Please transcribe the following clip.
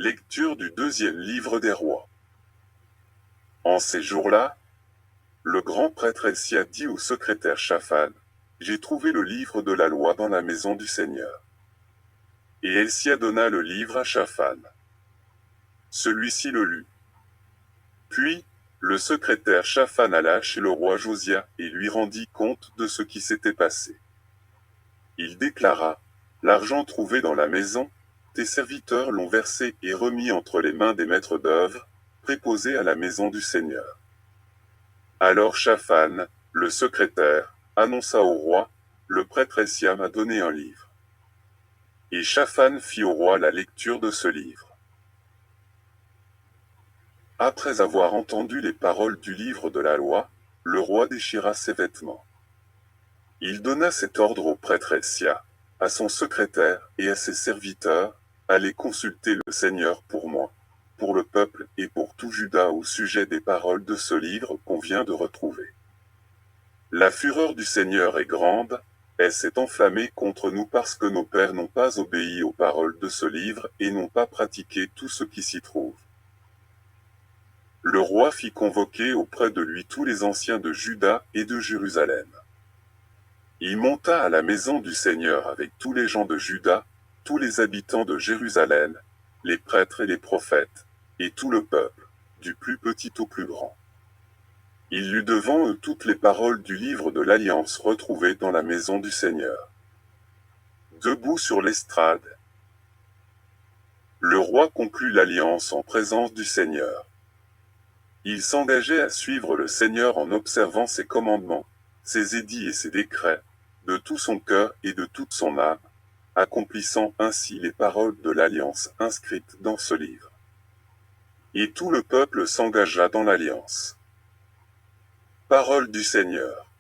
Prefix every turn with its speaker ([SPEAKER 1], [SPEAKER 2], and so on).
[SPEAKER 1] Lecture du deuxième livre des rois. En ces jours-là, le grand prêtre Elsia dit au secrétaire Shaphan, « J'ai trouvé le livre de la loi dans la maison du Seigneur. » Et Elsia donna le livre à Shaphan. Celui-ci le lut. Puis, le secrétaire Shaphan alla chez le roi Josia et lui rendit compte de ce qui s'était passé. Il déclara, « L'argent trouvé dans la maison, tes serviteurs l'ont versé et remis entre les mains des maîtres d'œuvre, préposés à la maison du Seigneur. » Alors Shaphan, le secrétaire, annonça au roi, « Le prêtre Elsia m'a donné un livre. » Et Shaphan fit au roi la lecture de ce livre. Après avoir entendu les paroles du livre de la loi, le roi déchira ses vêtements. Il donna cet ordre au prêtre Elsia, à son secrétaire et à ses serviteurs, « Allez consulter le Seigneur pour moi, pour le peuple et pour tout Juda au sujet des paroles de ce livre qu'on vient de retrouver. La fureur du Seigneur est grande, elle s'est enflammée contre nous parce que nos pères n'ont pas obéi aux paroles de ce livre et n'ont pas pratiqué tout ce qui s'y trouve. » Le roi fit convoquer auprès de lui tous les anciens de Juda et de Jérusalem. Il monta à la maison du Seigneur avec tous les gens de Juda, tous les habitants de Jérusalem, les prêtres et les prophètes, et tout le peuple, du plus petit au plus grand. Il lut devant eux toutes les paroles du livre de l'Alliance retrouvées dans la maison du Seigneur. Debout sur l'estrade, le roi conclut l'alliance en présence du Seigneur. Il s'engageait à suivre le Seigneur en observant ses commandements, ses édits et ses décrets, de tout son cœur et de toute son âme, accomplissant ainsi les paroles de l'alliance inscrites dans ce livre. Et tout le peuple s'engagea dans l'alliance. Parole du Seigneur.